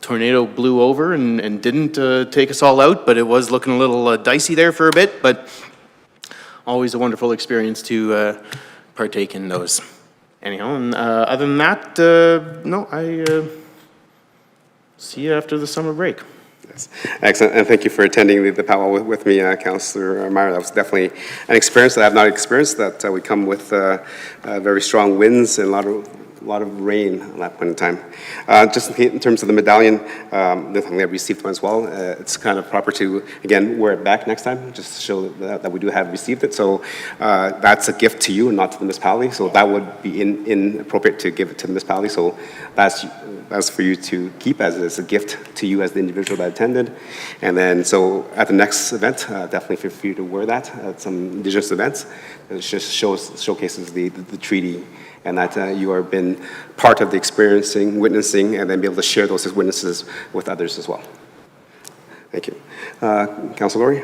tornado blew over and didn't take us all out, but it was looking a little dicey there for a bit, but always a wonderful experience to partake in those. Anyhow, and other than that, no, I see you after the summer break. Yes. Excellent, and thank you for attending the powwow with me, Councillor Meyer. That was definitely an experience that I have not experienced, that we come with very strong winds and a lot of rain at that point in time. Just in terms of the medallion, definitely I received one as well. It's kind of proper to, again, wear it back next time, just to show that we do have received it. So that's a gift to you and not to the municipality. So that would be inappropriate to give it to the municipality. So that's for you to keep as a gift to you as the individual that attended. And then, so at the next event, definitely feel free to wear that at some Indigenous events. It just showcases the treaty, and that you have been part of the experiencing, witnessing, and then be able to share those as witnesses with others as well. Thank you. Councilor Laurie?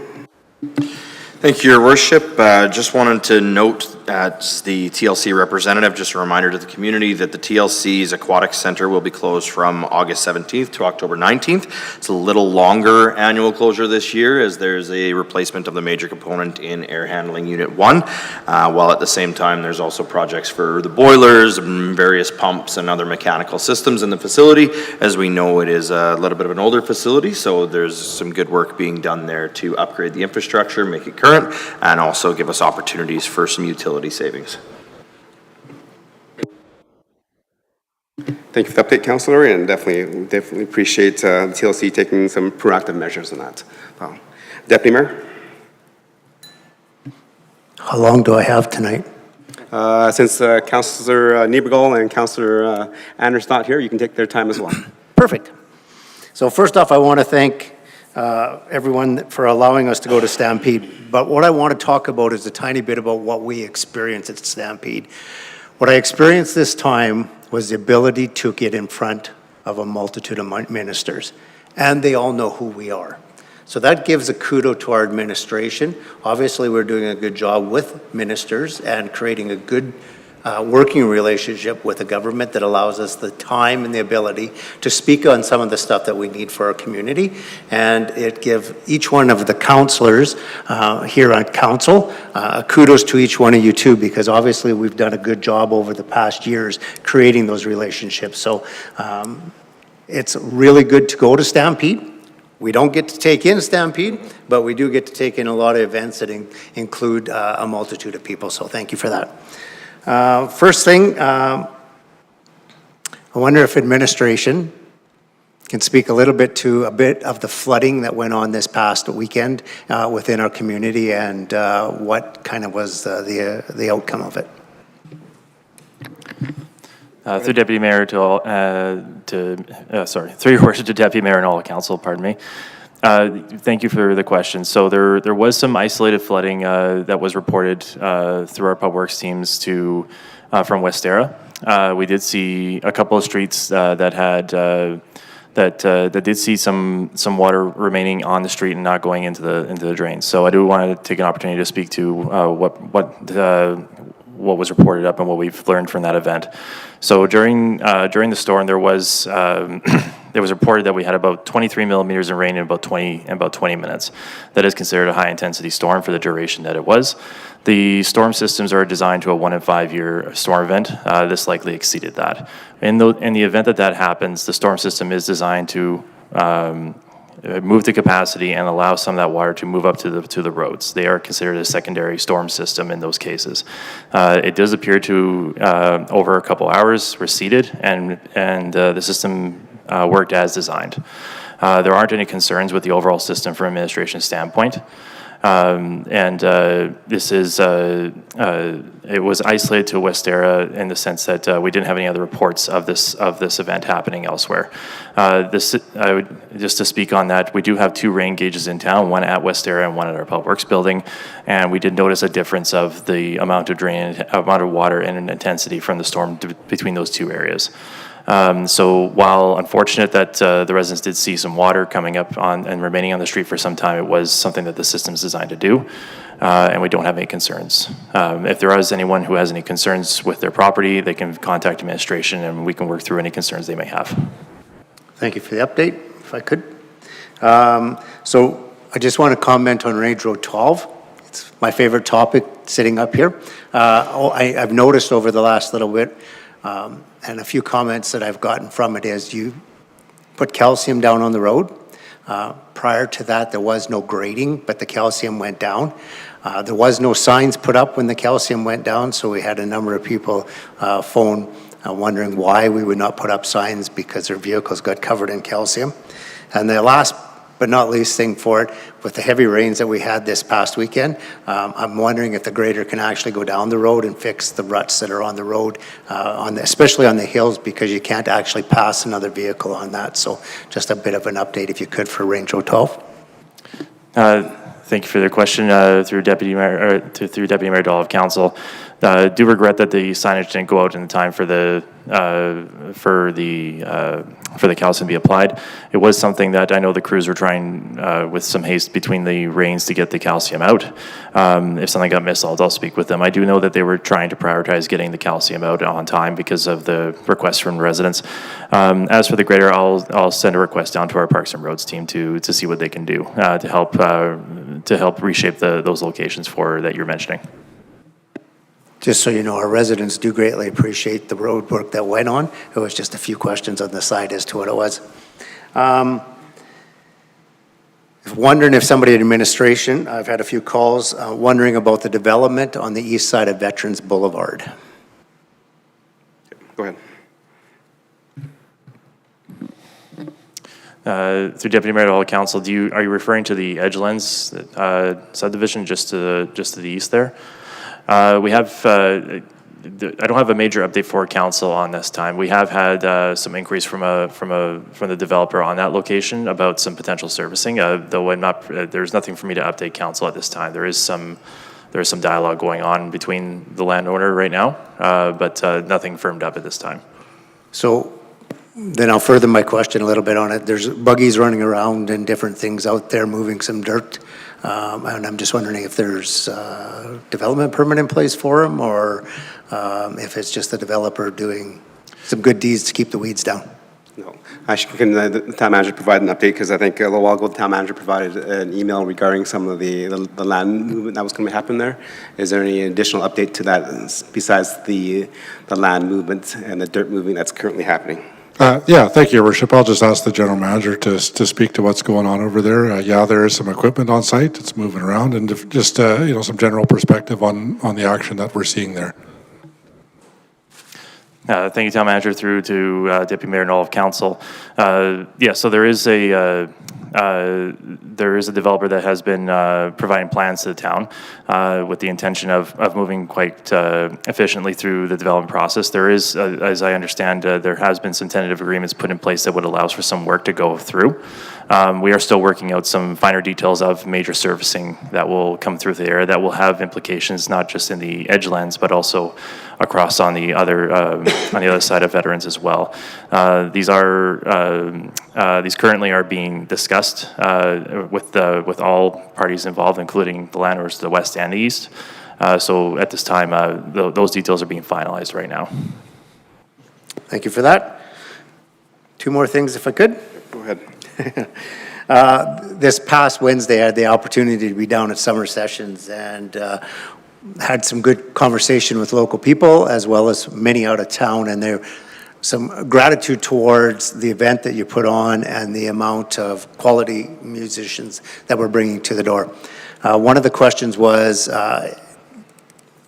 Thank you, Your Worship. Just wanted to note, as the TLC representative, just a reminder to the community that the TLC's Aquatic Center will be closed from August 17th to October 19th. It's a little longer annual closure this year, as there's a replacement of the major component in Air Handling Unit 1, while at the same time there's also projects for the boilers, various pumps, and other mechanical systems in the facility. As we know, it is a little bit of an older facility, so there's some good work being done there to upgrade the infrastructure, make it current, and also give us opportunities for some utility savings. Thank you for the update, Councilor, and definitely appreciate the TLC taking some proactive measures on that. Deputy Mayor? How long do I have tonight? Since Councilor Niebergall and Councilor Anders not here, you can take their time as well. Perfect. So first off, I want to thank everyone for allowing us to go to Stampede. But what I want to talk about is a tiny bit about what we experienced at Stampede. What I experienced this time was the ability to get in front of a multitude of ministers, and they all know who we are. So that gives a kudo to our administration. Obviously, we're doing a good job with ministers and creating a good working relationship with a government that allows us the time and the ability to speak on some of the stuff that we need for our community. And it gives each one of the councillors here on council kudos to each one of you too, because obviously we've done a good job over the past years creating those relationships. So it's really good to go to Stampede. We don't get to take in Stampede, but we do get to take in a lot of events that include a multitude of people. So thank you for that. First thing, I wonder if administration can speak a little bit to a bit of the flooding that went on this past weekend within our community and what kind of was the outcome of it. Through Deputy Mayor through your worship to Deputy Mayor and all council, pardon me. Thank you for the question. So there was some isolated flooding that was reported through our public works teams from Westera. We did see a couple of streets that had that did see some water remaining on the street and not going into the drains. So I do want to take an opportunity to speak to what was reported up and what we've learned from that event. So during the storm, there was reported that we had about 23 millimeters of rain in about 20 minutes. That is considered a high intensity storm for the duration that it was. The storm systems are designed to a 1 in 5 year storm event. This likely exceeded that. In the event that happens, the storm system is designed to move the capacity and allow some of that water to move up to the roads. They are considered a secondary storm system in those cases. It does appear to, over a couple hours, receded, and the system worked as designed. There aren't any concerns with the overall system from an administration standpoint. This is, it was isolated to Westera in the sense that we didn't have any other reports of this event happening elsewhere. Just to speak on that, we do have 2 rain gauges in town, one at Westera and one at our Public Works building, and we did notice a difference of the amount of water and intensity from the storm between those 2 areas. So while unfortunate that the residents did see some water coming up and remaining on the street for some time, it was something that the system is designed to do, and we don't have any concerns. If there is anyone who has any concerns with their property, they can contact administration and we can work through any concerns they may have. Thank you for the update, if I could. So I just want to comment on Range Road 12. It's my favorite topic sitting up here. I've noticed over the last little bit, and a few comments that I've gotten from it is you put calcium down on the road. Prior to that, there was no grading, but the calcium went down. There was no signs put up when the calcium went down, so we had a number of people phone wondering why we would not put up signs because their vehicles got covered in calcium. And the last but not least thing for it, with the heavy rains that we had this past weekend, I'm wondering if the grader can actually go down the road and fix the ruts that are on the road, especially on the hills, because you can't actually pass another vehicle on that. So just a bit of an update, if you could, for Range Road 12. Thank you for the question. Through Deputy Mayor Dahl of Council, do regret that the signage didn't go out in time for the calcium to be applied. It was something that I know the crews were trying with some haste between the rains to get the calcium out. If something got missed, I'll speak with them. I do know that they were trying to prioritize getting the calcium out on time because of the requests from residents. As for the grader, I'll send a request down to our Parks and Roads team to see what they can do to help reshape those locations that you're mentioning. Just so you know, our residents do greatly appreciate the road work that went on. It was just a few questions on the side as to what it was. Wondering if somebody in administration, I've had a few calls, wondering about the development on the east side of Veterans Boulevard. Go ahead. Through Deputy Mayor Dahl Council, are you referring to the Edgelands subdivision just to the east there? We have, I don't have a major update for council on this time. We have had some inquiries from the developer on that location about some potential servicing, though there's nothing for me to update council at this time. There is some dialogue going on between the landowner right now, but nothing firmed up at this time. So then I'll further my question a little bit on it. There's buggies running around and different things out there moving some dirt. And I'm just wondering if there's a development permit in place for them, or if it's just the developer doing some good deeds to keep the weeds down. No. Actually, can the town manager provide an update? Because I think a little while ago, the town manager provided an email regarding some of the land movement that was going to happen there. Is there any additional update to that besides the land movement and the dirt moving that's currently happening? Yeah, thank you, Your Worship. I'll just ask the general manager to speak to what's going on over there. Yeah, there is some equipment on site. It's moving around, and just some general perspective on the action that we're seeing there. Thank you, Town Manager, through to Deputy Mayor and all of Council. Yeah, so there is a developer that has been providing plans to the town with the intention of moving quite efficiently through the development process. There is, as I understand, there has been some tentative agreements put in place that would allow for some work to go through. We are still working out some finer details of major servicing that will come through the area that will have implications not just in the edgelands but also across on the other side of Veterans as well. These currently are being discussed with all parties involved, including the landowners to the west and the east. So at this time, those details are being finalized right now. Thank you for that. Two more things, if I could. Go ahead. This past Wednesday, I had the opportunity to be down at Summer Sessions and had some good conversation with local people as well as many out of town, and there some gratitude towards the event that you put on and the amount of quality musicians that we're bringing to the door. One of the questions was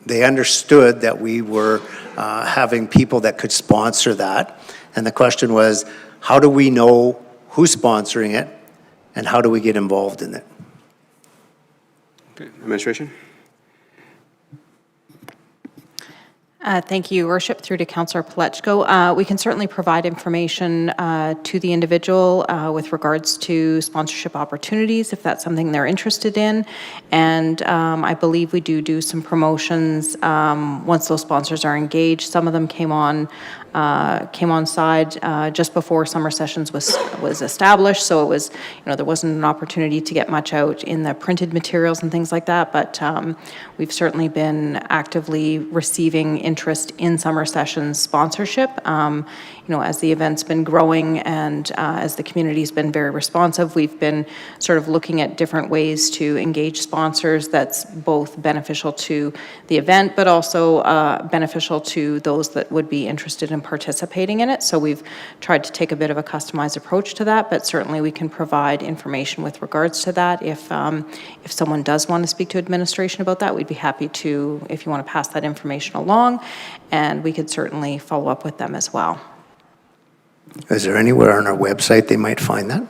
they understood that we were having people that could sponsor that, and the question was, how do we know who's sponsoring it and how do we get involved in it? Okay. Administration? Thank you, Your Worship. Through to Councillor Palechko. We can certainly provide information to the individual with regards to sponsorship opportunities if that's something they're interested in. And I believe we do some promotions once those sponsors are engaged. Some of them came on side just before Summer Sessions was established, so it was, there wasn't an opportunity to get much out in the printed materials and things like that, but we've certainly been actively receiving interest in Summer Sessions sponsorship. As the event's been growing and as the community's been very responsive, we've been sort of looking at different ways to engage sponsors that's both beneficial to the event, but also beneficial to those that would be interested in participating in it. So we've tried to take a bit of a customized approach to that, but certainly we can provide information with regards to that. If someone does want to speak to administration about that, we'd be happy to, if you want to pass that information along, and we could certainly follow up with them as well. Is there anywhere on our website they might find that?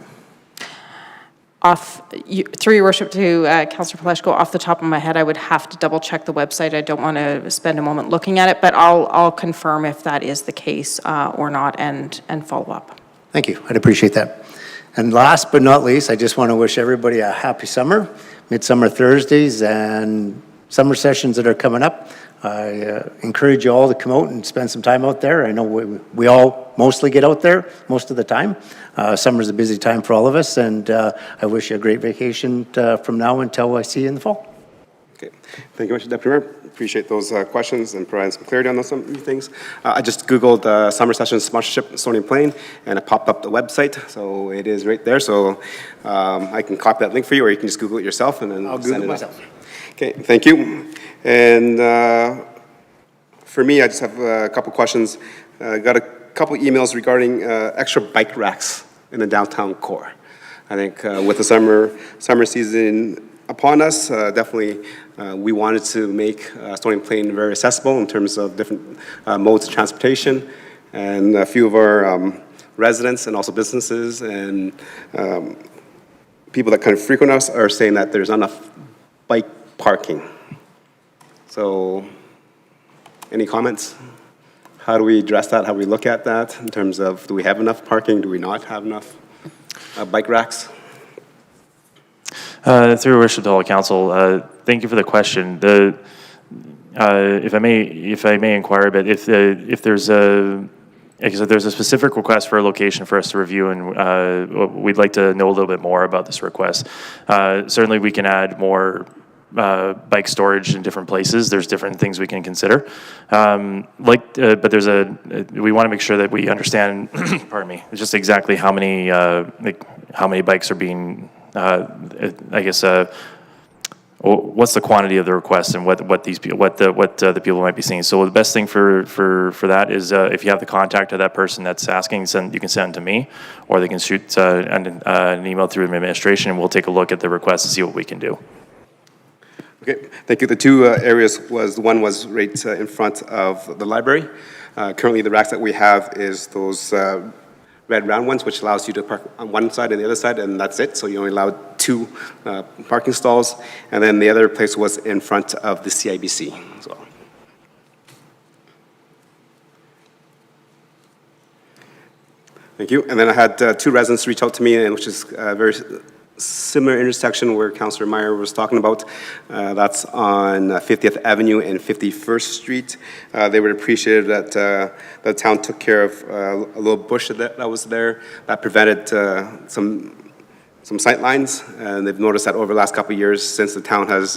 Through Your Worship to Councillor Palechko, off the top of my head, I would have to double check the website. I don't want to spend a moment looking at it, but I'll confirm if that is the case or not and follow up. Thank you. I'd appreciate that. And last but not least, I just want to wish everybody a happy summer, Midsummer Thursdays, and summer sessions that are coming up. I encourage you all to come out and spend some time out there. I know we all mostly get out there most of the time. Summer's a busy time for all of us, and I wish you a great vacation from now until I see you in the fall. Okay. Thank you much, Deputy Mayor. Appreciate those questions and providing some clarity on those some things. I just Googled Summer Sessions sponsorship in Stony Plain, and it popped up the website, so it is right there. So I can copy that link for you, or you can just Google it yourself, and then I'll send Google it myself. Okay, thank you. And for me, I just have a couple questions. Got a couple emails regarding extra bike racks in the downtown core. I think with the summer season upon us, definitely we wanted to make Stony Plain very accessible in terms of different modes of transportation. And a few of our residents and also businesses and people that kind of frequent us are saying that there's not enough bike parking. So any comments? How do we address that? How do we look at that in terms of, do we have enough parking? Do we not have enough bike racks? Through Your Worship to all council, thank you for the question. If I may inquire a bit, if there's a specific request for a location for us to review, and we'd like to know a little bit more about this request. Certainly, we can add more bike storage in different places. There's different things we can consider. But we want to make sure that we understand, pardon me, just exactly how many bikes are being, what's the quantity of the request and what the people might be seeing. So the best thing for that is if you have the contact of that person that's asking, you can send it to me, or they can shoot an email through administration, and we'll take a look at the request and see what we can do. Okay, thank you. The two areas one was right in front of the library. Currently, the racks that we have is those red round ones, which allows you to park on one side and the other side, and that's it. So you only allow 2 parking stalls. And then the other place was in front of the CIBC as well. Thank you. And then I had 2 residents reach out to me, and which is a very similar intersection where Councillor Meyer was talking about. That's on 50th Avenue and 51st Street. They would appreciate that the town took care of a little bush that was there that prevented some sight lines, and they've noticed that over the last couple of years, since the town has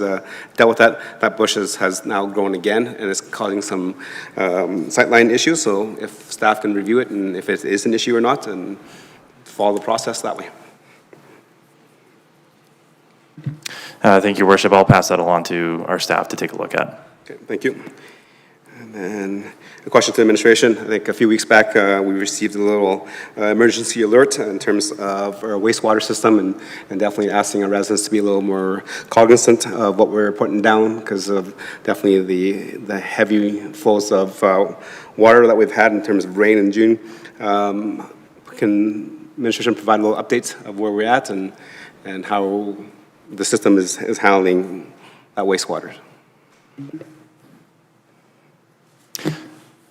dealt with that bush has now grown again, and it's causing some sightline issues. So if staff can review it, and if it is an issue or not, and follow the process that way. Thank you, Worship. I'll pass that along to our staff to take a look at. Okay, thank you. And then a question to the administration. I think a few weeks back, we received a little emergency alert in terms of our wastewater system, and definitely asking our residents to be a little more cognizant of what we're putting down because of definitely the heavy flows of water that we've had in terms of rain in June. Can administration provide a little update of where we're at and how the system is handling that wastewater?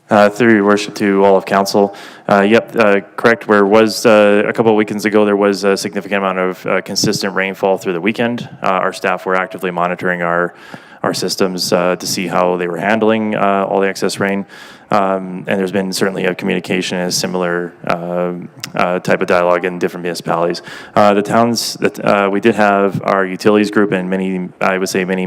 Through your worship to all of council. Correct. Where was a couple of weekends ago, there was a significant amount of consistent rainfall through the weekend. Our staff were actively monitoring our systems to see how they were handling all the excess rain. And there's been certainly a communication and a similar type of dialogue in different municipalities. The towns that we did have our utilities group and many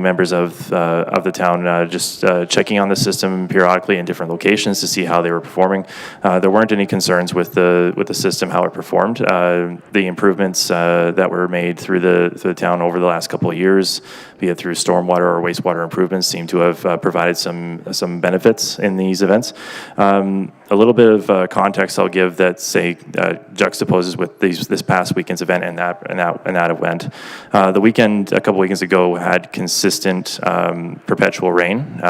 members of the town just checking on the system periodically in different locations to see how they were performing. There weren't any concerns with the system, how it performed. The improvements that were made through the town over the last couple of years, be it through stormwater or wastewater improvements, seem to have provided some benefits in these events. A little bit of context I'll give that juxtaposes with this past weekend's event and that event. The weekend a couple weekends ago had consistent perpetual rain,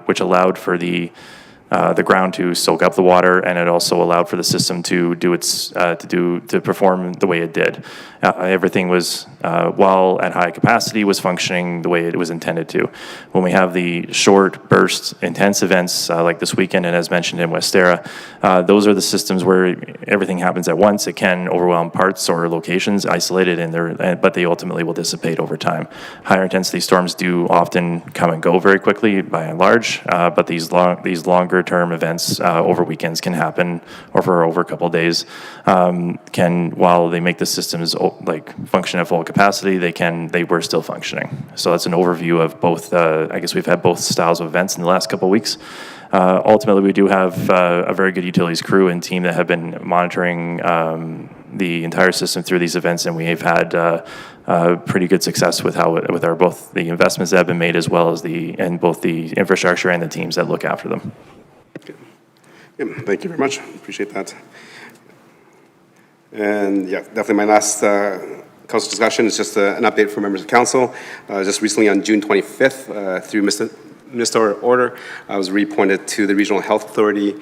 which allowed for the ground to soak up the water, and it also allowed for the system to perform the way it did. Everything was, while at high capacity, was functioning the way it was intended to. When we have the short burst intense events like this weekend, and as mentioned in Westera, those are the systems where everything happens at once. It can overwhelm parts or locations isolated in there, but they ultimately will dissipate over time. Higher intensity storms do often come and go very quickly by and large, but these longer term events over weekends can happen over a couple of days. While they make the systems function at full capacity, they were still functioning. So that's an overview of both. I guess we've had both styles of events in the last couple of weeks. Ultimately, we do have a very good utilities crew and team that have been monitoring the entire system through these events, and we have had pretty good success with both the investments that have been made as well as both the infrastructure and the teams that look after them. Yeah, thank you very much. Appreciate that. And yeah, definitely my last council discussion is just an update for members of council. Just recently on June 25th, through Ministerial Order, I was reappointed to the Regional Health Authority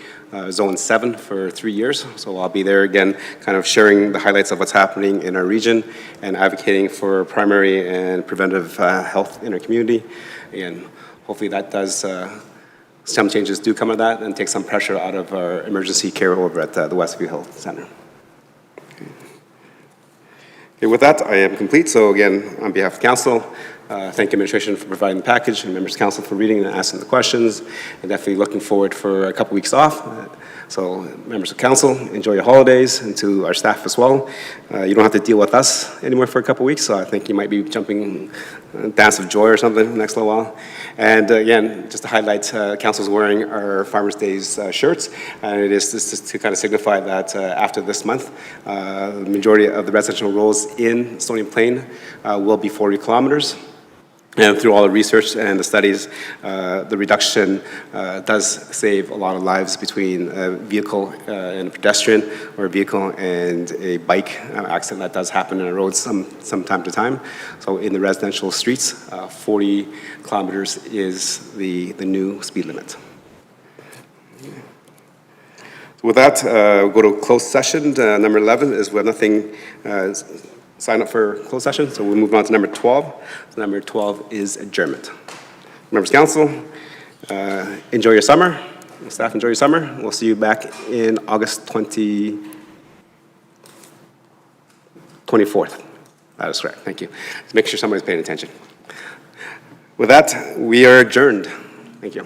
Zone 7 for 3 years. So I'll be there again, kind of sharing the highlights of what's happening in our region and advocating for primary and preventive health in our community. And hopefully that does, some changes do come of that and take some pressure out of our emergency care over at the Westview Health Center. Okay, with that, I am complete. So again, on behalf of council, thank you administration for providing the package and members of council for reading and asking the questions, and definitely looking forward for a couple weeks off. So members of council, enjoy your holidays, and to our staff as well. You don't have to deal with us anymore for a couple weeks, so I think you might be jumping dance of joy or something next little while. And again, just to highlight, council's wearing our Farmers Days shirts, and it is just to kind of signify that after this month, the majority of the residential roads in Stony Plain will be 40 kilometers. And through all the research and the studies, the reduction does save a lot of lives between a vehicle and a pedestrian, or a vehicle and a bike accident that does happen on the roads some time to time. So in the residential streets, 40 kilometers is the new speed limit. With that, we'll go to closed session. Number 11 is we have nothing signed up for closed session, so we'll move on to number 12. So number 12 is adjournment. Members of council, enjoy your summer. Staff, enjoy your summer. We'll see you back in August 24th. That is correct. Thank you. Make sure somebody's paying attention. With that, we are adjourned. Thank you.